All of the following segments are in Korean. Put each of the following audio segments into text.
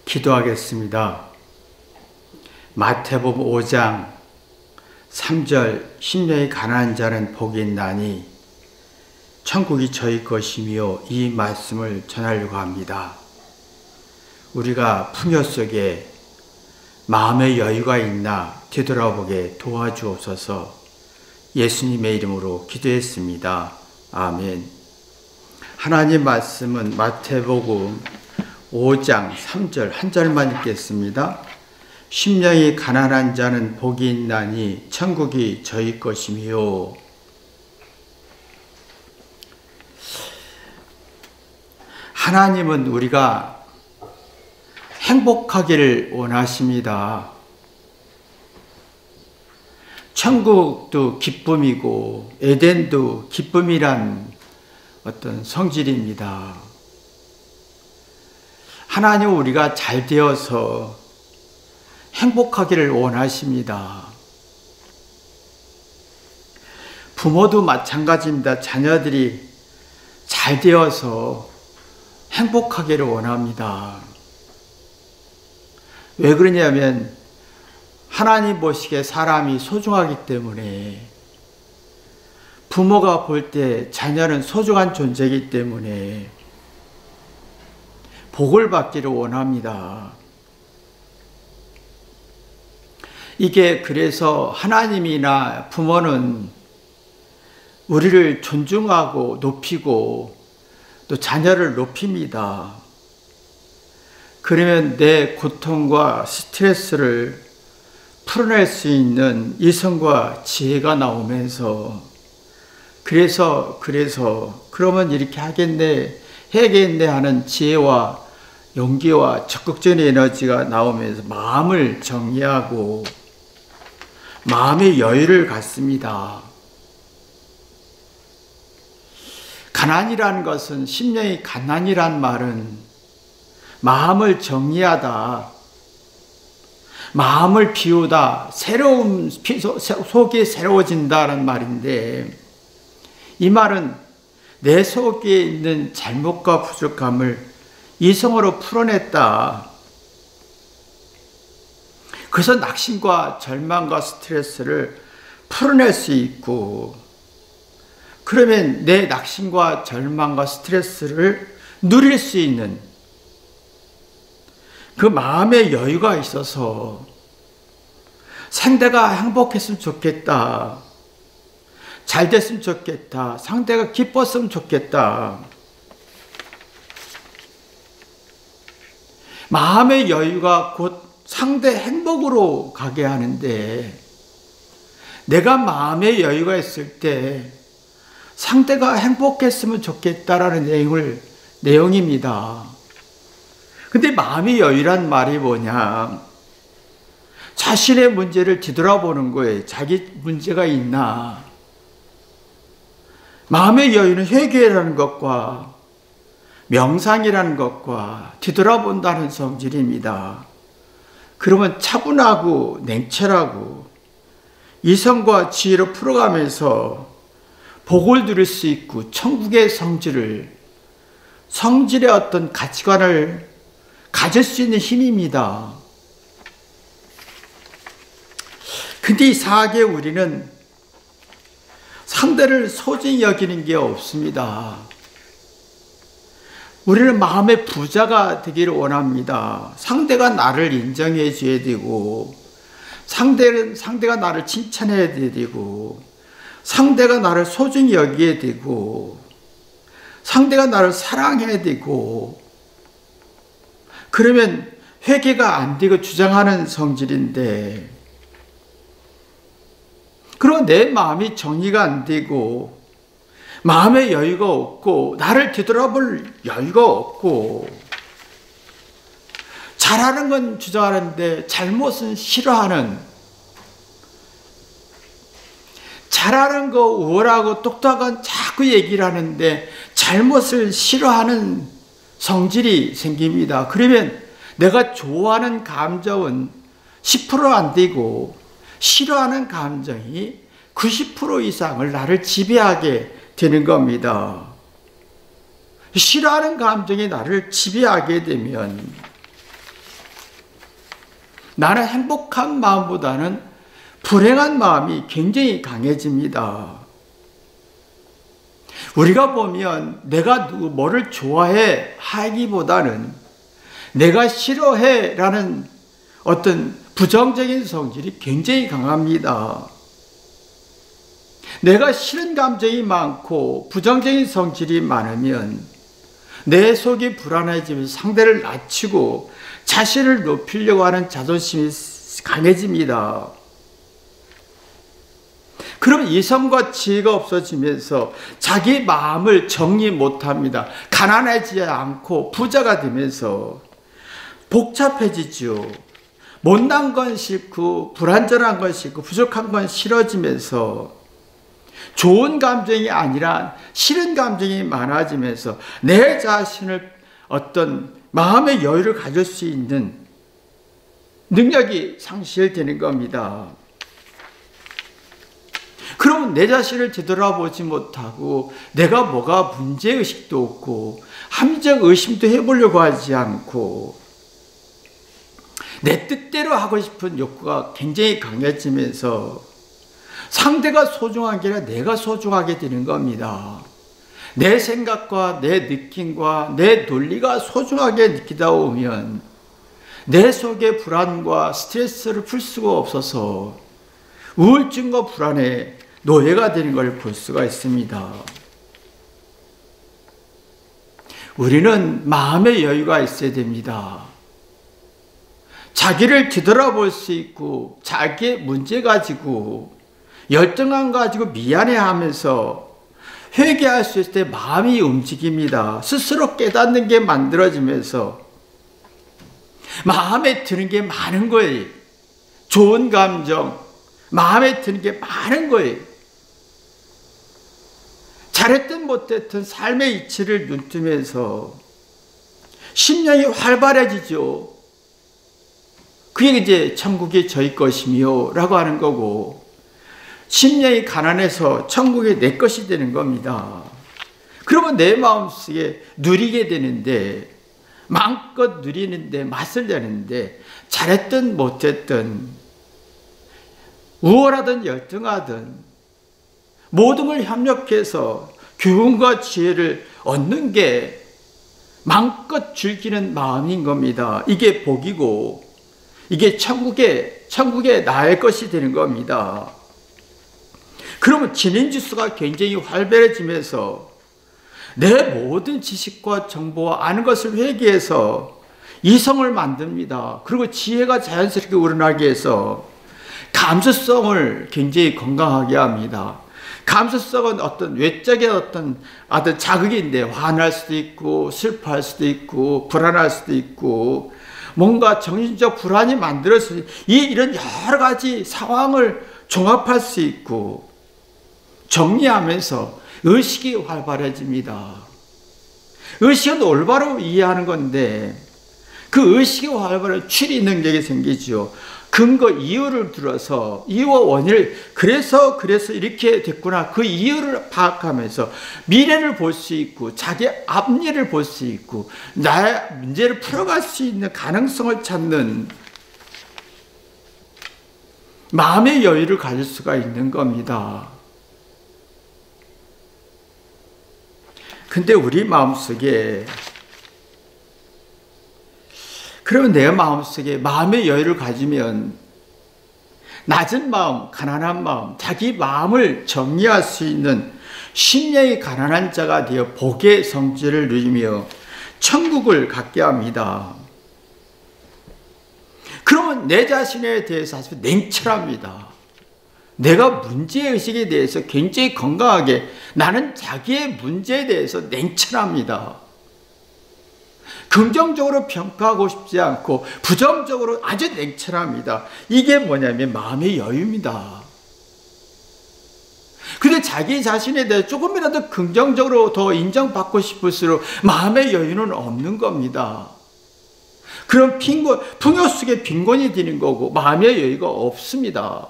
기도하겠습니다. 마태복음 5장 3절 심령이 가난한 자는 복이 있나니 천국이 저희 것이며 이 말씀을 전하려고 합니다. 우리가 풍요 속에 마음의 여유가 있나 되돌아보게 도와주옵소서. 예수님의 이름으로 기도했습니다. 아멘. 하나님 말씀은 마태복음 5장 3절 한 절만 읽겠습니다. 심령이 가난한 자는 복이 있나니 천국이 저희 것이며. 하나님은 우리가 행복하기를 원하십니다. 천국도 기쁨이고 에덴도 기쁨이란 어떤 성질입니다. 하나님은 우리가 잘 되어서 행복하기를 원하십니다. 부모도 마찬가지입니다. 자녀들이 잘 되어서 행복하기를 원합니다. 왜 그러냐면 하나님 보시기에 사람이 소중하기 때문에, 부모가 볼 때 자녀는 소중한 존재이기 때문에 복을 받기를 원합니다. 이게 그래서 하나님이나 부모는 우리를 존중하고 높이고 또 자녀를 높입니다. 그러면 내 고통과 스트레스를 풀어낼 수 있는 이성과 지혜가 나오면서 그러면 이렇게 하겠네, 해야겠네 하는 지혜와 용기와 적극적인 에너지가 나오면서 마음을 정리하고 마음의 여유를 갖습니다. 가난이라는 것은, 심령이 가난이란 말은 마음을 정리하다, 마음을 비우다, 속이 새로워진다는 말인데, 이 말은 내 속에 있는 잘못과 부족함을 이성으로 풀어냈다. 그래서 낙심과 절망과 스트레스를 풀어낼 수 있고, 그러면 내 낙심과 절망과 스트레스를 누릴 수 있는 그 마음의 여유가 있어서 상대가 행복했으면 좋겠다, 잘 됐으면 좋겠다, 상대가 기뻤으면 좋겠다. 마음의 여유가 곧 상대 행복으로 가게 하는데, 내가 마음의 여유가 있을 때 상대가 행복했으면 좋겠다라는 내용입니다. 근데 마음의 여유란 말이 뭐냐? 자신의 문제를 뒤돌아보는 거예요. 자기 문제가 있나? 마음의 여유는 회개라는 것과 명상이라는 것과 뒤돌아본다는 성질입니다. 그러면 차분하고 냉철하고 이성과 지혜로 풀어가면서 복을 누릴 수 있고, 천국의 성질의 어떤 가치관을 가질 수 있는 힘입니다. 근데 이상하게 우리는 상대를 소중히 여기는 게 없습니다. 우리는 마음의 부자가 되기를 원합니다. 상대가 나를 인정해 줘야 되고, 상대가 나를 칭찬해야 되고, 상대가 나를 소중히 여기게 되고, 상대가 나를 사랑해야 되고, 그러면 회개가 안 되고 주장하는 성질인데, 그리고 내 마음이 정리가 안 되고 마음의 여유가 없고 나를 뒤돌아볼 여유가 없고, 잘하는 건 주장하는데 잘못은 싫어하는, 잘하는 거 우월하고 똑똑한 자꾸 얘기를 하는데 잘못을 싫어하는 성질이 생깁니다. 그러면 내가 좋아하는 감정은 10% 안 되고 싫어하는 감정이 90% 이상을 나를 지배하게 되는 겁니다. 싫어하는 감정이 나를 지배하게 되면 나는 행복한 마음보다는 불행한 마음이 굉장히 강해집니다. 우리가 보면 내가 뭐를 좋아해 하기보다는 내가 싫어해 라는 어떤 부정적인 성질이 굉장히 강합니다. 내가 싫은 감정이 많고 부정적인 성질이 많으면 내 속이 불안해지면서 상대를 낮추고 자신을 높이려고 하는 자존심이 강해집니다. 그럼 이성과 지혜가 없어지면서 자기 마음을 정리 못합니다. 가난해지지 않고 부자가 되면서 복잡해지죠. 못난 건 싫고 불완전한 건 싫고 부족한 건 싫어지면서 좋은 감정이 아니라 싫은 감정이 많아지면서 내 자신을 어떤 마음의 여유를 가질 수 있는 능력이 상실되는 겁니다. 그러면 내 자신을 되돌아보지 못하고 내가 뭐가 문제의식도 없고 합리적 의심도 해보려고 하지 않고 내 뜻대로 하고 싶은 욕구가 굉장히 강해지면서 상대가 소중한 게 아니라 내가 소중하게 되는 겁니다. 내 생각과 내 느낌과 내 논리가 소중하게 느끼다 보면 내 속의 불안과 스트레스를 풀 수가 없어서 우울증과 불안에 노예가 되는 걸 볼 수가 있습니다. 우리는 마음의 여유가 있어야 됩니다. 자기를 뒤돌아볼 수 있고 자기의 문제 가지고 열등감 가지고 미안해하면서 회개할 수 있을 때 마음이 움직입니다. 스스로 깨닫는 게 만들어지면서 마음에 드는 게 많은 거예요. 좋은 감정, 마음에 드는 게 많은 거예요. 잘했든 못했든 삶의 이치를 눈뜨면서 심령이 활발해지죠. 그게 이제 천국이 저희 것이며 라고 하는 거고, 심령이 가난해서 천국이 내 것이 되는 겁니다. 그러면 내 마음속에 누리게 되는데, 마음껏 누리는데 맛을 내는데, 잘했든 못했든 우월하든 열등하든 모든 걸 협력해서 교훈과 지혜를 얻는 게 마음껏 즐기는 마음인 겁니다. 이게 복이고 이게 천국의 나의 것이 되는 겁니다. 그러면 진인지수가 굉장히 활발해지면서 내 모든 지식과 정보와 아는 것을 회개해서 이성을 만듭니다. 그리고 지혜가 자연스럽게 우러나게 해서 감수성을 굉장히 건강하게 합니다. 감수성은 어떤 외적인 어떤 자극인데, 화날 수도 있고 슬퍼할 수도 있고 불안할 수도 있고 뭔가 정신적 불안이 만들어서 이런 여러 가지 상황을 종합할 수 있고 정리하면서 의식이 활발해집니다. 의식은 올바로 이해하는 건데 그 의식이 활발한 추리 능력이 생기죠. 근거 이유를 들어서 이유와 원인을 그래서 이렇게 됐구나, 그 이유를 파악하면서 미래를 볼 수 있고 자기 앞일을 볼 수 있고 나의 문제를 풀어갈 수 있는 가능성을 찾는 마음의 여유를 가질 수가 있는 겁니다. 근데 우리 마음속에, 그러면 내 마음속에 마음의 여유를 가지면 낮은 마음, 가난한 마음, 자기 마음을 정리할 수 있는 심령이 가난한 자가 되어 복의 성질을 누리며 천국을 갖게 합니다. 그러면 내 자신에 대해서 아주 냉철합니다. 내가 문제의식에 대해서 굉장히 건강하게, 나는 자기의 문제에 대해서 냉철합니다. 긍정적으로 평가하고 싶지 않고 부정적으로 아주 냉철합니다. 이게 뭐냐면 마음의 여유입니다. 근데 자기 자신에 대해 조금이라도 긍정적으로 더 인정받고 싶을수록 마음의 여유는 없는 겁니다. 그럼 풍요 속에 빈곤이 되는 거고 마음의 여유가 없습니다.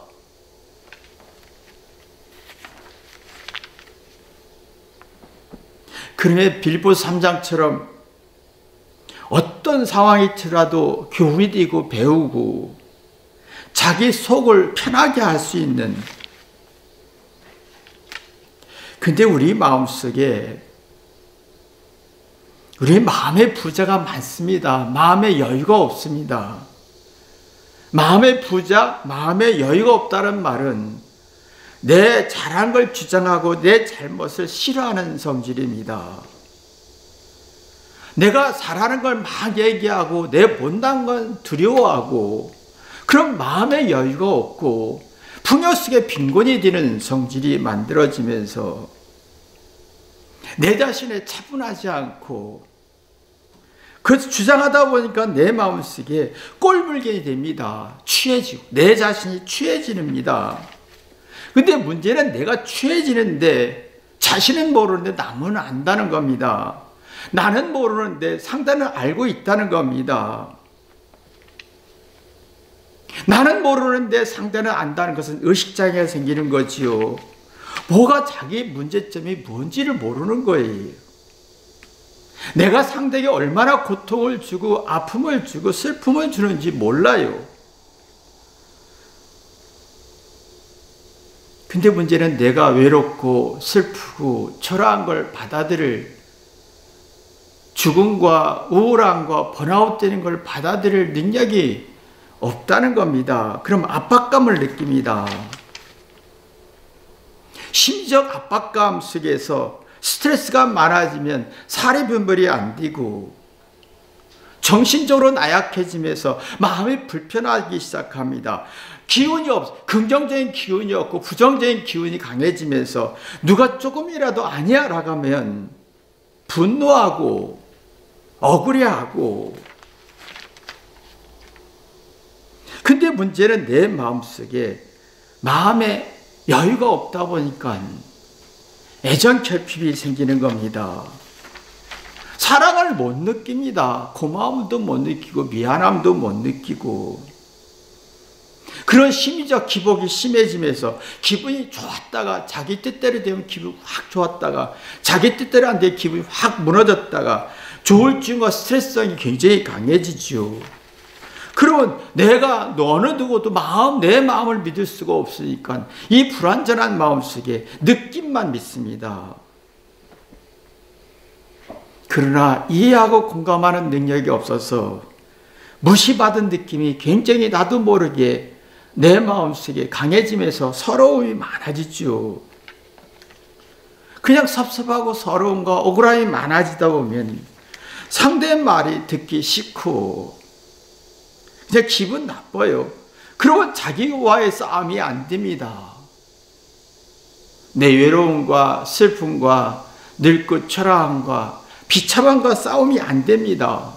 그러면 빌보 3장처럼 어떤 상황이더라도 교훈이 되고 배우고 자기 속을 편하게 할 수 있는. 근데 우리 마음속에 우리 마음의 부자가 많습니다. 마음의 여유가 없습니다. 마음의 부자, 마음의 여유가 없다는 말은 내 잘한 걸 주장하고 내 잘못을 싫어하는 성질입니다. 내가 잘하는 걸 막 얘기하고 내 못난 건 두려워하고 그런 마음의 여유가 없고 풍요 속에 빈곤이 되는 성질이 만들어지면서 내 자신에 차분하지 않고 그래서 주장하다 보니까 내 마음속에 꼴불견이 됩니다. 취해지고 내 자신이 취해집니다. 근데 문제는 내가 취해지는데 자신은 모르는데 남은 안다는 겁니다. 나는 모르는데 상대는 알고 있다는 겁니다. 나는 모르는데 상대는 안다는 것은 의식장애가 생기는 거지요. 뭐가 자기 문제점이 뭔지를 모르는 거예요. 내가 상대에게 얼마나 고통을 주고 아픔을 주고 슬픔을 주는지 몰라요. 근데 문제는 내가 외롭고 슬프고 초라한 걸 받아들일, 죽음과 우울함과 번아웃되는 걸 받아들일 능력이 없다는 겁니다. 그럼 압박감을 느낍니다. 심적 압박감 속에서 스트레스가 많아지면 살이 분별이 안 되고 정신적으로 나약해지면서 마음이 불편하기 시작합니다. 기운이 긍정적인 기운이 없고 부정적인 기운이 강해지면서 누가 조금이라도 아니야 라고 하면 분노하고 억울해하고. 근데 문제는 내 마음속에 마음에 여유가 없다 보니까 애정 결핍이 생기는 겁니다. 사랑을 못 느낍니다. 고마움도 못 느끼고 미안함도 못 느끼고 그런 심리적 기복이 심해지면서 기분이 좋았다가 자기 뜻대로 되면 기분이 확 좋았다가 자기 뜻대로 안 되면 기분이 확 무너졌다가 조울증과 스트레스성이 굉장히 강해지죠. 그러면 내가 어느 누구도 내 마음을 믿을 수가 없으니까 이 불완전한 마음속에 느낌만 믿습니다. 그러나 이해하고 공감하는 능력이 없어서 무시받은 느낌이 굉장히 나도 모르게 내 마음속에 강해지면서 서러움이 많아지죠. 그냥 섭섭하고 서러움과 억울함이 많아지다 보면 상대의 말이 듣기 싫고 그냥 기분 나빠요. 그러면 자기와의 싸움이 안 됩니다. 내 외로움과 슬픔과 늙고 초라함과 비참함과 싸움이 안 됩니다.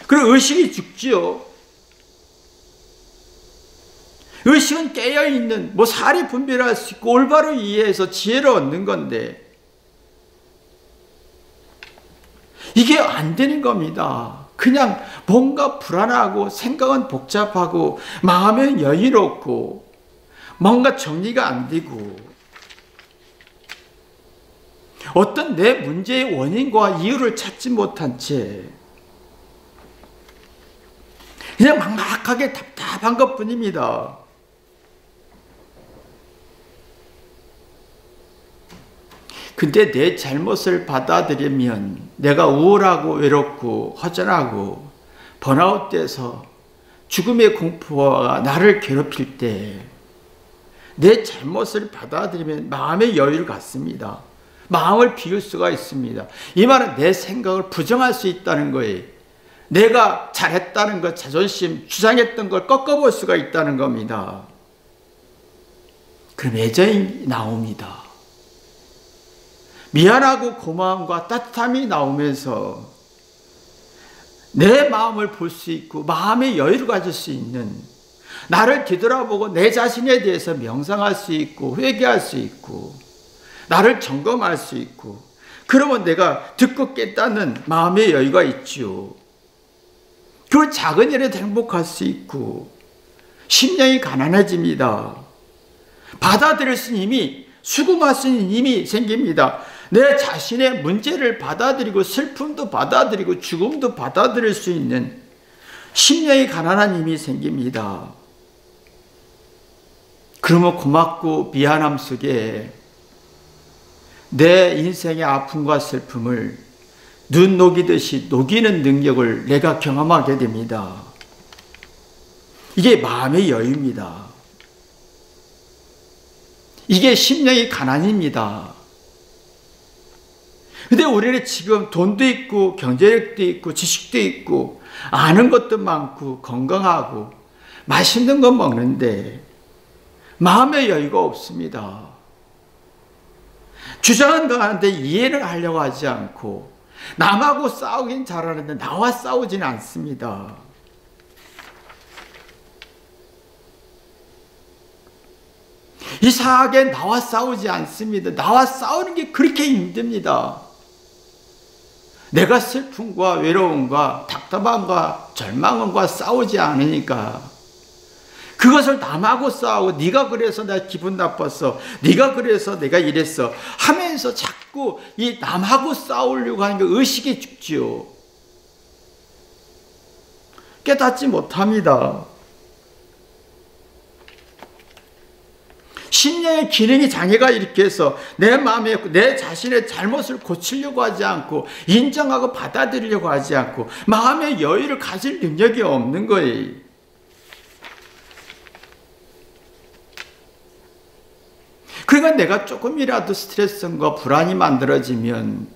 그리고 의식이 죽지요. 의식은 깨어있는, 살이 분별할 수 있고 올바로 이해해서 지혜를 얻는 건데 이게 안 되는 겁니다. 그냥 뭔가 불안하고 생각은 복잡하고 마음은 여유롭고 뭔가 정리가 안 되고 어떤 내 문제의 원인과 이유를 찾지 못한 채 그냥 막막하게 답답한 것뿐입니다. 근데 내 잘못을 받아들이면 내가 우울하고 외롭고 허전하고 번아웃돼서 죽음의 공포가 나를 괴롭힐 때 내 잘못을 받아들이면 마음의 여유를 갖습니다. 마음을 비울 수가 있습니다. 이 말은 내 생각을 부정할 수 있다는 거예요. 내가 잘했다는 것, 자존심, 주장했던 걸 꺾어볼 수가 있다는 겁니다. 그럼 애정이 나옵니다. 미안하고 고마움과 따뜻함이 나오면서 내 마음을 볼 수 있고 마음의 여유를 가질 수 있는, 나를 뒤돌아보고 내 자신에 대해서 명상할 수 있고 회개할 수 있고 나를 점검할 수 있고, 그러면 내가 듣고 깨닫는 마음의 여유가 있지요. 그 작은 일에도 행복할 수 있고 심령이 가난해집니다. 받아들일 수 있는 힘이, 수긍할 수 있는 힘이 생깁니다. 내 자신의 문제를 받아들이고 슬픔도 받아들이고 죽음도 받아들일 수 있는 심령이 가난한 힘이 생깁니다. 그러면 고맙고 미안함 속에 내 인생의 아픔과 슬픔을 눈 녹이듯이 녹이는 능력을 내가 경험하게 됩니다. 이게 마음의 여유입니다. 이게 심령의 가난입니다. 근데 우리는 지금 돈도 있고 경제력도 있고 지식도 있고 아는 것도 많고 건강하고 맛있는 거 먹는데 마음의 여유가 없습니다. 주장은 강한데 이해를 하려고 하지 않고 남하고 싸우긴 잘하는데 나와 싸우지는 않습니다. 이상하게 나와 싸우지 않습니다. 나와 싸우는 게 그렇게 힘듭니다. 내가 슬픔과 외로움과 답답함과 절망과 싸우지 않으니까 그것을 남하고 싸우고 네가 그래서 내가 기분 나빴어, 네가 그래서 내가 이랬어 하면서 자꾸 이 남하고 싸우려고 하는 게 의식이 죽지요. 깨닫지 못합니다. 심령의 기능이 장애가 이렇게 해서 내 마음에 내 자신의 잘못을 고치려고 하지 않고 인정하고 받아들이려고 하지 않고 마음의 여유를 가질 능력이 없는 거예요. 그러니까 내가 조금이라도 스트레스과 불안이 만들어지면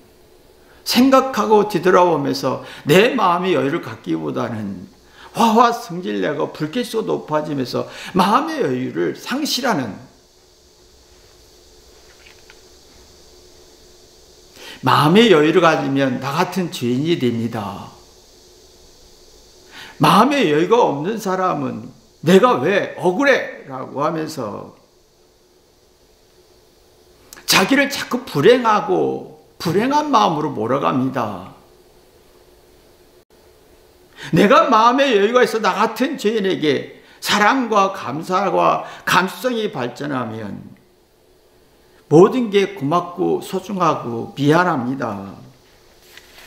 생각하고 뒤돌아보면서 내 마음의 여유를 갖기보다는 화와 성질내고 불쾌수가 높아지면서 마음의 여유를 상실하는, 마음의 여유를 가지면 나 같은 죄인이 됩니다. 마음의 여유가 없는 사람은 내가 왜 억울해? 라고 하면서 자기를 자꾸 불행하고 불행한 마음으로 몰아갑니다. 내가 마음의 여유가 있어 나 같은 죄인에게 사랑과 감사와 감수성이 발전하면 모든 게 고맙고 소중하고 미안합니다.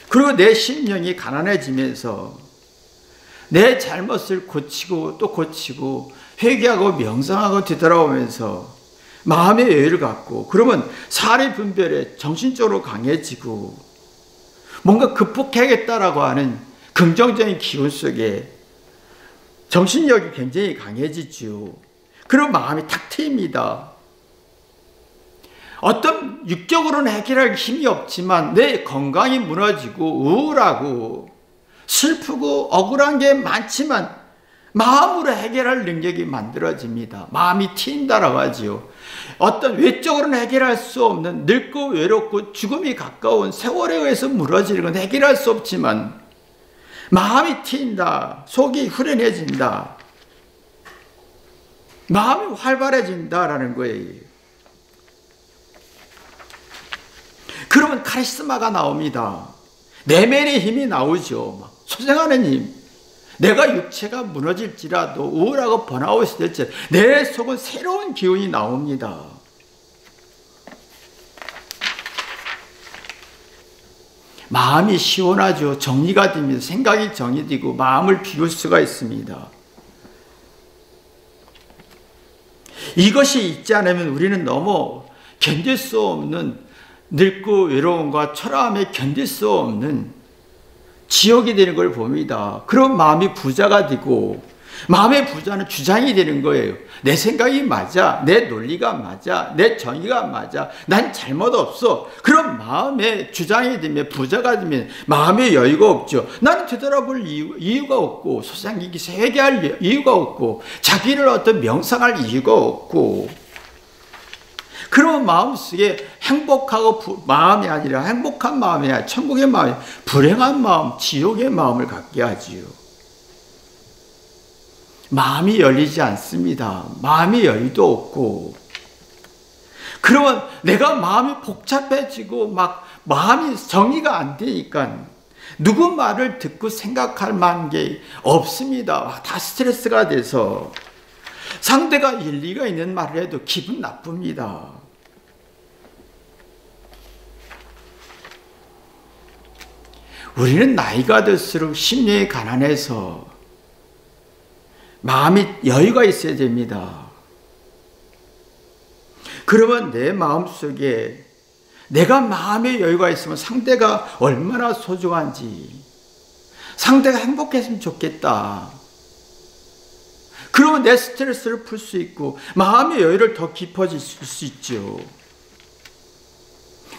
그리고 내 심령이 가난해지면서 내 잘못을 고치고 또 고치고 회개하고 명상하고 뒤돌아오면서 마음의 여유를 갖고 그러면 사리 분별에 정신적으로 강해지고 뭔가 극복해야겠다라고 하는 긍정적인 기운 속에 정신력이 굉장히 강해지죠. 그런 마음이 탁 트입니다. 어떤 육적으로는 해결할 힘이 없지만 내 건강이 무너지고 우울하고 슬프고 억울한 게 많지만 마음으로 해결할 능력이 만들어집니다. 마음이 트인다라고 하지요. 어떤 외적으로는 해결할 수 없는 늙고 외롭고 죽음이 가까운 세월에 의해서 무너지는 건 해결할 수 없지만 마음이 트인다. 속이 후련해진다. 마음이 활발해진다라는 거예요. 그러면 카리스마가 나옵니다. 내면의 힘이 나오죠. 소생하는 힘. 내가 육체가 무너질지라도 우울하고 번아웃이 될지 내 속은 새로운 기운이 나옵니다. 마음이 시원하죠. 정리가 됩니다. 생각이 정리되고 마음을 비울 수가 있습니다. 이것이 있지 않으면 우리는 너무 견딜 수 없는 늙고 외로움과 초라함에 견딜 수 없는 지옥이 되는 걸 봅니다. 그런 마음이 부자가 되고 마음의 부자는 주장이 되는 거예요. 내 생각이 맞아. 내 논리가 맞아. 내 정의가 맞아. 난 잘못 없어. 그런 마음의 주장이 되면 부자가 되면 마음의 여유가 없죠. 나는 되돌아볼 이유가 없고 소상기기 회개할 이유가 없고 자기를 어떤 명상할 이유가 없고 그런 마음속에 행복하고 마음이 아니라 행복한 마음이 아니라 천국의 마음이 불행한 마음, 지옥의 마음을 갖게 하지요. 마음이 열리지 않습니다. 마음이 여유도 없고 그러면 내가 마음이 복잡해지고 막 마음이 정리가 안 되니까 누구 말을 듣고 생각할 만한 게 없습니다. 다 스트레스가 돼서 상대가 일리가 있는 말을 해도 기분 나쁩니다. 우리는 나이가 들수록 심령이 가난해서 마음이 여유가 있어야 됩니다. 그러면 내 마음속에 내가 마음의 여유가 있으면 상대가 얼마나 소중한지, 상대가 행복했으면 좋겠다. 그러면 내 스트레스를 풀 수 있고 마음의 여유를 더 깊어질 수 있죠.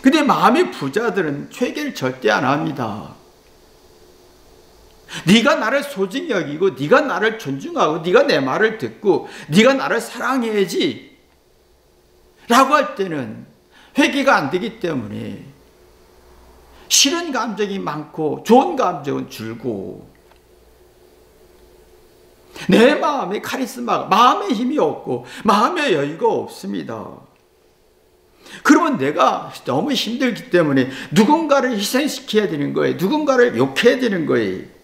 근데 마음의 부자들은 회개를 절대 안 합니다. 네가 나를 소중히 여기고 네가 나를 존중하고 네가 내 말을 듣고 네가 나를 사랑해야지 라고 할 때는 회개가 안 되기 때문에 싫은 감정이 많고 좋은 감정은 줄고 내 마음에 카리스마가, 마음의 힘이 없고 마음의 여유가 없습니다. 그러면 내가 너무 힘들기 때문에 누군가를 희생시켜야 되는 거예요. 누군가를 욕해야 되는 거예요.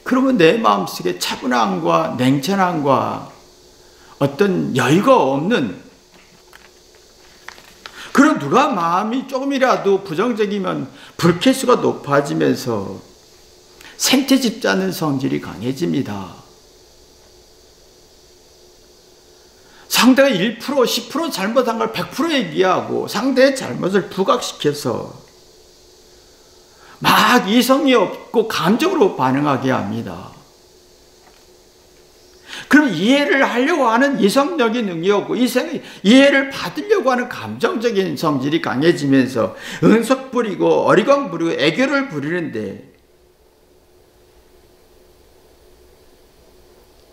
그러면 내 마음속에 차분함과 냉철함과 어떤 여유가 없는, 그런 누가 마음이 조금이라도 부정적이면 불쾌수가 높아지면서 생태 집자는 성질이 강해집니다. 상대가 1%, 10% 잘못한 걸 100% 얘기하고 상대의 잘못을 부각시켜서 막 이성이 없고 감정으로 반응하게 합니다. 그럼 이해를 하려고 하는 이성적인 능력이 없고 이해를 받으려고 하는 감정적인 성질이 강해지면서 은석 부리고 어리광 부리고 애교를 부리는데,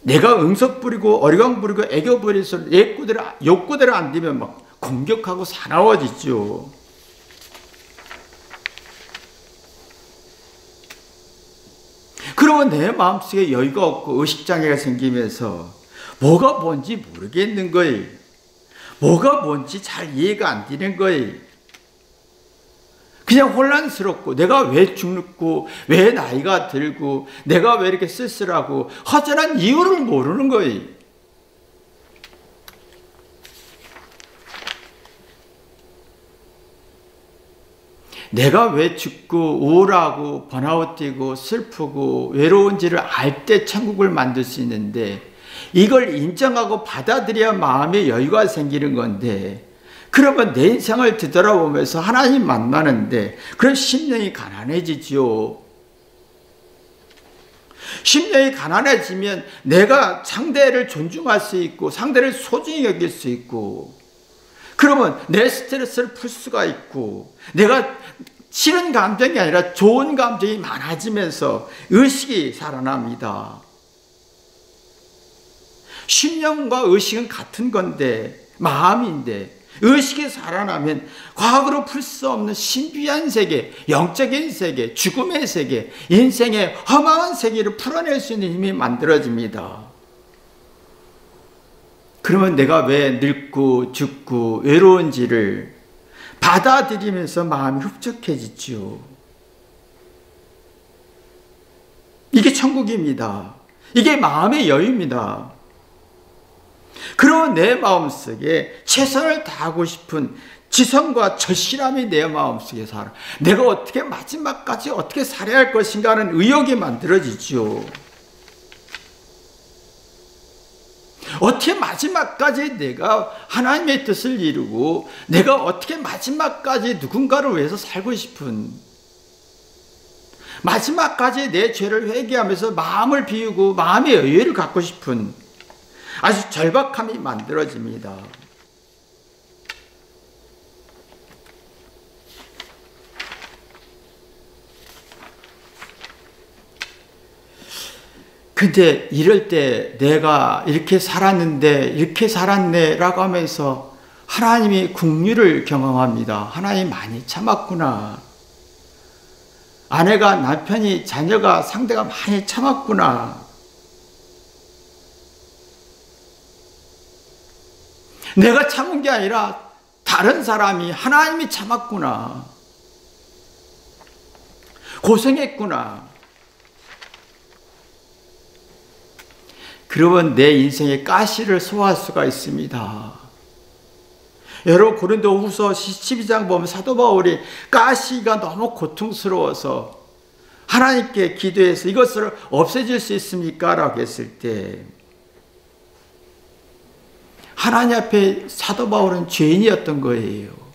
내가 응석 부리고 어리광 부리고 애교 부려서 욕구대로 안 되면 막 공격하고 사나워지죠. 그러면 내 마음속에 여유가 없고 의식장애가 생기면서 뭐가 뭔지 모르겠는 거예요. 뭐가 뭔지 잘 이해가 안 되는 거예요. 그냥 혼란스럽고 내가 왜 죽고 왜 나이가 들고 내가 왜 이렇게 쓸쓸하고 허전한 이유를 모르는 거예요. 내가 왜 죽고 우울하고 번아웃되고 슬프고 외로운지를 알 때 천국을 만들 수 있는데, 이걸 인정하고 받아들여야 마음의 여유가 생기는 건데, 그러면 내 인생을 뒤돌아보면서 하나님 만나는데 그런 심령이 가난해지죠. 심령이 가난해지면 내가 상대를 존중할 수 있고 상대를 소중히 여길 수 있고, 그러면 내 스트레스를 풀 수가 있고, 내가 싫은 감정이 아니라 좋은 감정이 많아지면서 의식이 살아납니다. 심령과 의식은 같은 건데, 마음인데, 의식이 살아나면 과거로 풀 수 없는 신비한 세계, 영적인 세계, 죽음의 세계, 인생의 허망한 세계를 풀어낼 수 있는 힘이 만들어집니다. 그러면 내가 왜 늙고 죽고 외로운지를 받아들이면서 마음이 흡족해지죠. 이게 천국입니다. 이게 마음의 여유입니다. 그러면 내 마음속에 최선을 다하고 싶은 지성과 절실함이 내 마음속에 살아. 내가 어떻게 마지막까지 어떻게 살아야 할 것인가 하는 의욕이 만들어지죠. 어떻게 마지막까지 내가 하나님의 뜻을 이루고 내가 어떻게 마지막까지 누군가를 위해서 살고 싶은, 마지막까지 내 죄를 회개하면서 마음을 비우고 마음의 여유를 갖고 싶은 아주 절박함이 만들어집니다. 근데 이럴 때 내가 이렇게 살았는데 이렇게 살았네 라고 하면서 하나님이 긍휼을 경험합니다. 하나님 많이 참았구나. 아내가, 남편이, 자녀가, 상대가 많이 참았구나. 내가 참은 게 아니라 다른 사람이, 하나님이 참았구나. 고생했구나. 그러면 내 인생의 가시를 소화할 수가 있습니다. 여러분, 고린도후서 12장 보면 사도 바울이 가시가 너무 고통스러워서 하나님께 기도해서 이것을 없애질 수 있습니까? 라고 했을 때 하나님 앞에 사도 바울은 죄인이었던 거예요.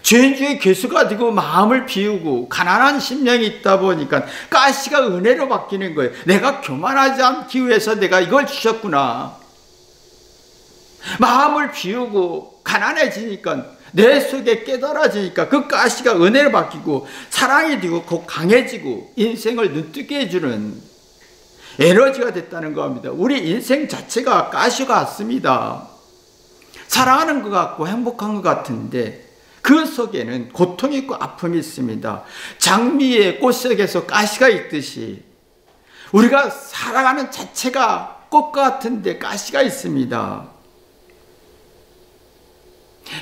죄인 중에 괴수가 되고 마음을 비우고 가난한 심령이 있다 보니까 가시가 은혜로 바뀌는 거예요. 내가 교만하지 않기 위해서 내가 이걸 주셨구나. 마음을 비우고 가난해지니까 내 속에 깨달아지니까 그 가시가 은혜로 바뀌고 사랑이 되고 곧 강해지고 인생을 눈뜨게 해주는 에너지가 됐다는 겁니다. 우리 인생 자체가 가시 같습니다. 사랑하는 것 같고 행복한 것 같은데 그 속에는 고통이 있고 아픔이 있습니다. 장미의 꽃 속에서 가시가 있듯이 우리가 살아가는 자체가 꽃 같은데 가시가 있습니다.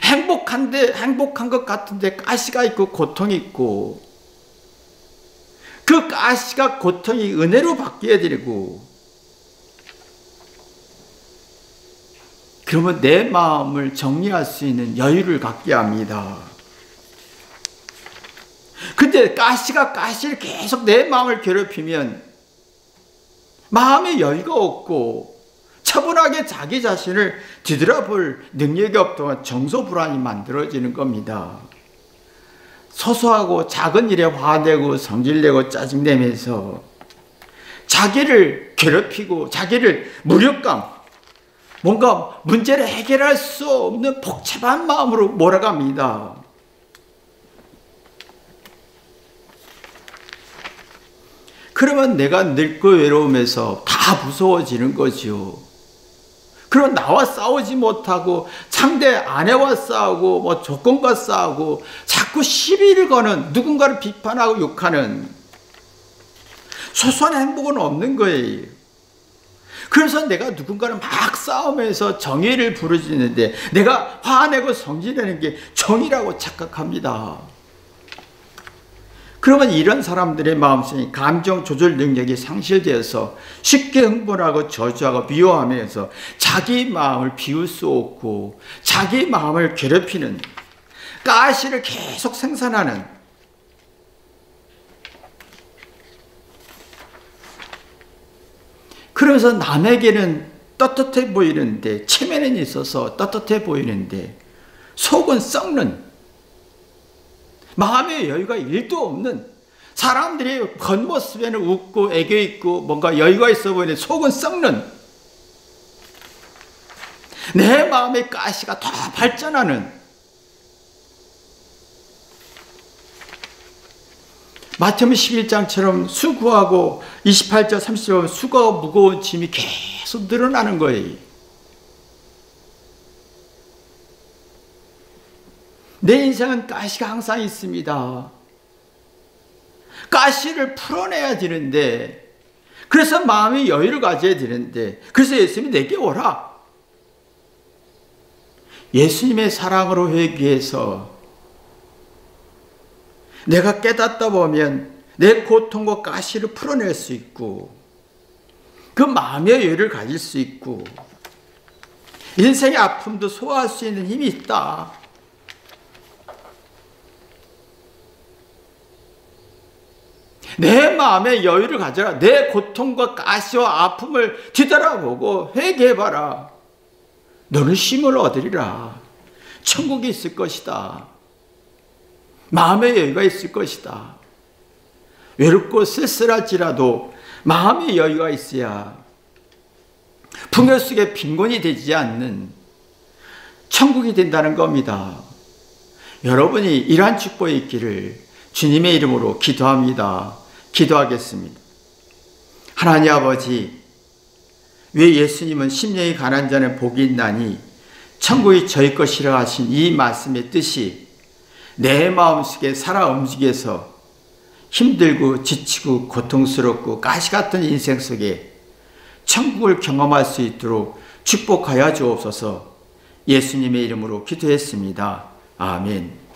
행복한 것 같은데 가시가 있고 고통이 있고 그 가시가 고통이 은혜로 바뀌어야 되고 그러면 내 마음을 정리할 수 있는 여유를 갖게 합니다. 근데 가시를 계속 내 마음을 괴롭히면 마음의 여유가 없고 차분하게 자기 자신을 뒤돌아볼 능력이 없다면 정서불안이 만들어지는 겁니다. 소소하고 작은 일에 화내고 성질내고 짜증내면서 자기를 괴롭히고 자기를 무력감, 뭔가 문제를 해결할 수 없는 복잡한 마음으로 몰아갑니다. 그러면 내가 늙고 외로움에서 다 무서워지는 거죠. 그럼 나와 싸우지 못하고 상대 아내와 싸우고 뭐 조건과 싸우고 자꾸 시비를 거는 누군가를 비판하고 욕하는 소소한 행복은 없는 거예요. 그래서 내가 누군가를 막 싸우면서 정의를 부르짖는데 내가 화내고 성질내는 게 정의라고 착각합니다. 그러면 이런 사람들의 마음속에 감정 조절 능력이 상실되어서 쉽게 흥분하고 저주하고 미워하면서 자기 마음을 비울 수 없고 자기 마음을 괴롭히는 가시를 계속 생산하는 그러면서 남에게는 떳떳해 보이는데 체면에 있어서 떳떳해 보이는데 속은 썩는 마음의 여유가 1도 없는 사람들이 겉모습에는 웃고 애교 있고 뭔가 여유가 있어 보이는데 속은 썩는 내 마음의 가시가 더 발전하는 마태복음 11장처럼 수고하고 28절 30절 수고하고 무거운 짐이 계속 늘어나는 거예요. 내 인생은 가시가 항상 있습니다. 가시를 풀어내야 되는데 그래서 마음의 여유를 가져야 되는데 그래서 예수님이 내게 오라. 예수님의 사랑으로 회개해서 내가 깨닫다 보면 내 고통과 가시를 풀어낼 수 있고 그 마음의 여유를 가질 수 있고 인생의 아픔도 소화할 수 있는 힘이 있다. 내 마음의 여유를 가져라. 내 고통과 가시와 아픔을 뒤돌아보고 회개해봐라. 너는 쉼을 얻으리라. 천국이 있을 것이다. 마음의 여유가 있을 것이다. 외롭고 쓸쓸할지라도 마음의 여유가 있어야 풍요 속에 빈곤이 되지 않는 천국이 된다는 겁니다. 여러분이 이러한 축복이 있기를 주님의 이름으로 기도합니다. 기도하겠습니다. 하나님 아버지, 왜 예수님은 심령이 가난한 자는 복이 있나니 천국이 저희 것이라 하신 이 말씀의 뜻이 내 마음속에 살아 움직여서 힘들고 지치고 고통스럽고 가시 같은 인생 속에 천국을 경험할 수 있도록 축복하여 주옵소서. 예수님의 이름으로 기도했습니다. 아멘.